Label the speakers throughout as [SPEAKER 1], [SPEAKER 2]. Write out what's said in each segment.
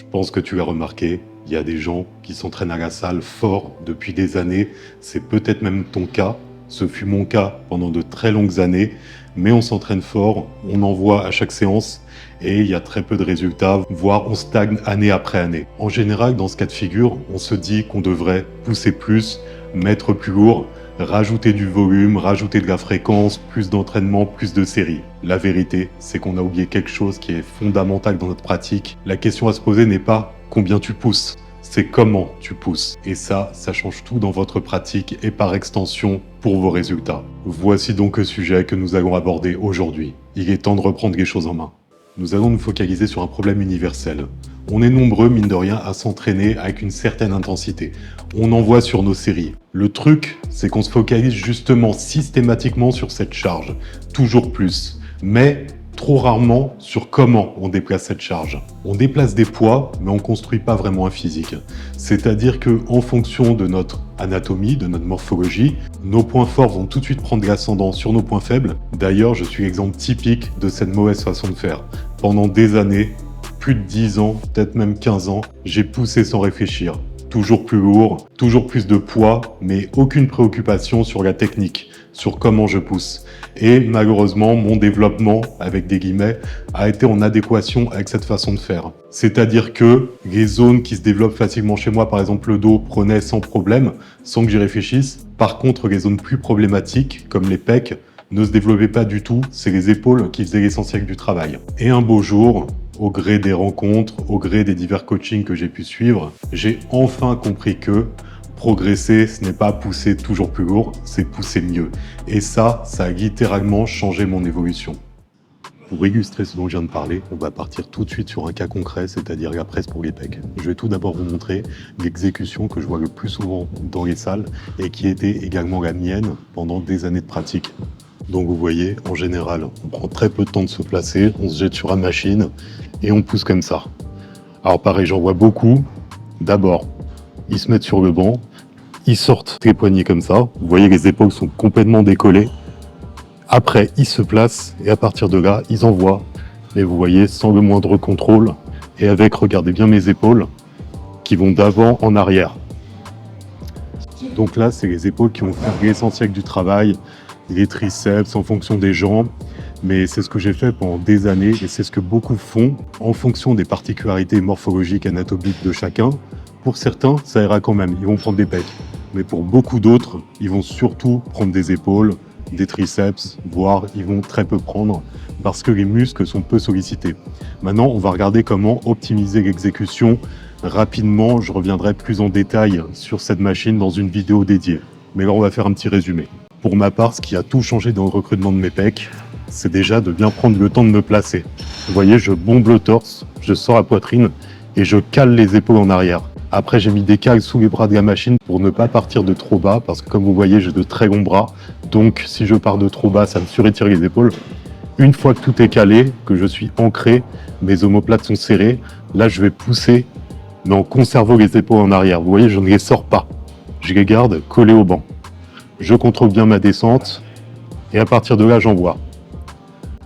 [SPEAKER 1] Je pense que tu l'as remarqué, il y a des gens qui s'entraînent à la salle fort depuis des années. C'est peut-être même ton cas. Ce fut mon cas pendant de très longues années. Mais on s'entraîne fort, on en voit à chaque séance et il y a très peu de résultats, voire on stagne année après année. En général, dans ce cas de figure, on se dit qu'on devrait pousser plus, mettre plus lourd, rajouter du volume, rajouter de la fréquence, plus d'entraînement, plus de séries. La vérité, c'est qu'on a oublié quelque chose qui est fondamental dans notre pratique. La question à se poser n'est pas combien tu pousses, c'est comment tu pousses. Et ça change tout dans votre pratique et par extension pour vos résultats. Voici donc le sujet que nous allons aborder aujourd'hui. Il est temps de reprendre les choses en main. Nous allons nous focaliser sur un problème universel. On est nombreux, mine de rien, à s'entraîner avec une certaine intensité. On en voit sur nos séries. Le truc, c'est qu'on se focalise justement systématiquement sur cette charge. Toujours plus. Mais trop rarement sur comment on déplace cette charge. On déplace des poids, mais on ne construit pas vraiment un physique. C'est-à-dire qu'en fonction de notre anatomie, de notre morphologie, nos points forts vont tout de suite prendre l'ascendant sur nos points faibles. D'ailleurs, je suis l'exemple typique de cette mauvaise façon de faire. Pendant des années, plus de 10 ans, peut-être même 15 ans, j'ai poussé sans réfléchir. Toujours plus lourd, toujours plus de poids, mais aucune préoccupation sur la technique, sur comment je pousse. Et malheureusement, mon développement, avec des guillemets, a été en adéquation avec cette façon de faire. C'est-à-dire que les zones qui se développent facilement chez moi, par exemple le dos, prenaient sans problème, sans que j'y réfléchisse. Par contre, les zones plus problématiques, comme les pecs, ne se développaient pas du tout. C'est les épaules qui faisaient l'essentiel du travail. Et un beau jour, au gré des rencontres, au gré des divers coachings que j'ai pu suivre, j'ai enfin compris que progresser, ce n'est pas pousser toujours plus lourd, c'est pousser mieux. Et ça a littéralement changé mon évolution. Pour illustrer ce dont je viens de parler, on va partir tout de suite sur un cas concret, c'est-à-dire la presse pour les pecs. Je vais tout d'abord vous montrer l'exécution que je vois le plus souvent dans les salles et qui était également la mienne pendant des années de pratique. Donc vous voyez, en général, on prend très peu de temps de se placer, on se jette sur la machine et on pousse comme ça. Alors pareil, j'en vois beaucoup. D'abord, ils se mettent sur le banc, ils sortent les poignets comme ça. Vous voyez, les épaules sont complètement décollées. Après, ils se placent et à partir de là, ils envoient. Et vous voyez, sans le moindre contrôle et avec, regardez bien mes épaules, qui vont d'avant en arrière. Donc là, c'est les épaules qui vont faire l'essentiel du travail, les triceps en fonction des jambes. Mais c'est ce que j'ai fait pendant des années et c'est ce que beaucoup font en fonction des particularités morphologiques, anatomiques de chacun. Pour certains, ça ira quand même, ils vont prendre des pecs. Mais pour beaucoup d'autres, ils vont surtout prendre des épaules, des triceps, voire ils vont très peu prendre parce que les muscles sont peu sollicités. Maintenant, on va regarder comment optimiser l'exécution rapidement. Je reviendrai plus en détail sur cette machine dans une vidéo dédiée. Mais là, on va faire un petit résumé. Pour ma part, ce qui a tout changé dans le recrutement de mes pecs, c'est déjà de bien prendre le temps de me placer. Vous voyez, je bombe le torse, je sors la poitrine et je cale les épaules en arrière. Après, j'ai mis des cales sous les bras de la machine pour ne pas partir de trop bas parce que comme vous voyez, j'ai de très longs bras. Donc, si je pars de trop bas, ça me surétire les épaules. Une fois que tout est calé, que je suis ancré, mes omoplates sont serrées, là, je vais pousser, mais en conservant les épaules en arrière. Vous voyez, je ne les sors pas. Je les garde collées au banc. Je contrôle bien ma descente et à partir de là, j'envoie.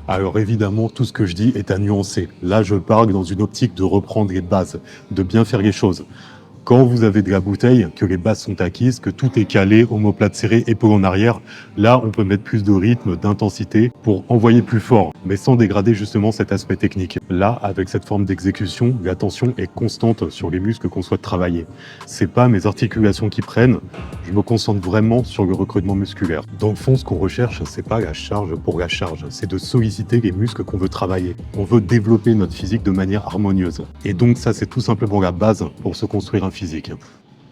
[SPEAKER 1] Alors évidemment, tout ce que je dis est à nuancer. Là, je parle dans une optique de reprendre les bases, de bien faire les choses. Quand vous avez de la bouteille, que les bases sont acquises, que tout est calé, omoplate serrée, épaules en arrière, là, on peut mettre plus de rythme, d'intensité pour envoyer plus fort, mais sans dégrader justement cet aspect technique. Là, avec cette forme d'exécution, la tension est constante sur les muscles qu'on souhaite travailler. C'est pas mes articulations qui prennent, je me concentre vraiment sur le recrutement musculaire. Dans le fond, ce qu'on recherche, c'est pas la charge pour la charge, c'est de solliciter les muscles qu'on veut travailler. On veut développer notre physique de manière harmonieuse. Et donc ça, c'est tout simplement la base pour se construire un physique.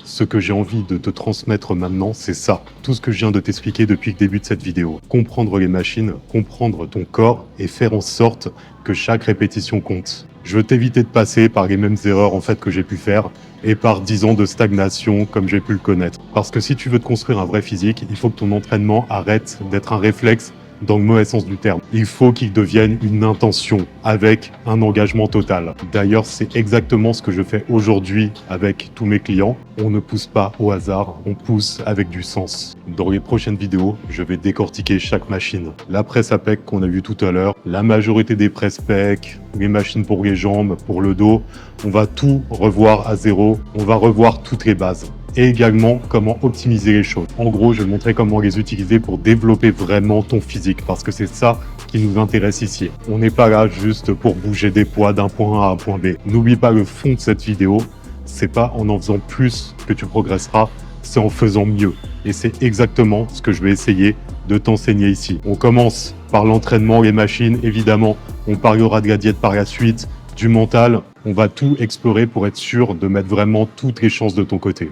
[SPEAKER 1] Ce que j'ai envie de te transmettre maintenant, c'est ça. Tout ce que je viens de t'expliquer depuis le début de cette vidéo. Comprendre les machines, comprendre ton corps et faire en sorte que chaque répétition compte. Je veux t'éviter de passer par les mêmes erreurs en fait que j'ai pu faire et par 10 ans de stagnation comme j'ai pu le connaître. Parce que si tu veux te construire un vrai physique, il faut que ton entraînement arrête d'être un réflexe dans le mauvais sens du terme. Il faut qu'il devienne une intention avec un engagement total. D'ailleurs, c'est exactement ce que je fais aujourd'hui avec tous mes clients. On ne pousse pas au hasard, on pousse avec du sens. Dans les prochaines vidéos, je vais décortiquer chaque machine. La presse à pec qu'on a vu tout à l'heure, la majorité des presses pec, les machines pour les jambes, pour le dos, on va tout revoir à zéro, on va revoir toutes les bases. Et également comment optimiser les choses. En gros, je vais montrer comment les utiliser pour développer vraiment ton physique, parce que c'est ça qui nous intéresse ici. On n'est pas là juste pour bouger des poids d'un point A à un point B. N'oublie pas le fond de cette vidéo, c'est pas en faisant plus que tu progresseras, c'est en faisant mieux. Et c'est exactement ce que je vais essayer de t'enseigner ici. On commence par l'entraînement, les machines, évidemment. On parlera de la diète par la suite, du mental. On va tout explorer pour être sûr de mettre vraiment toutes les chances de ton côté.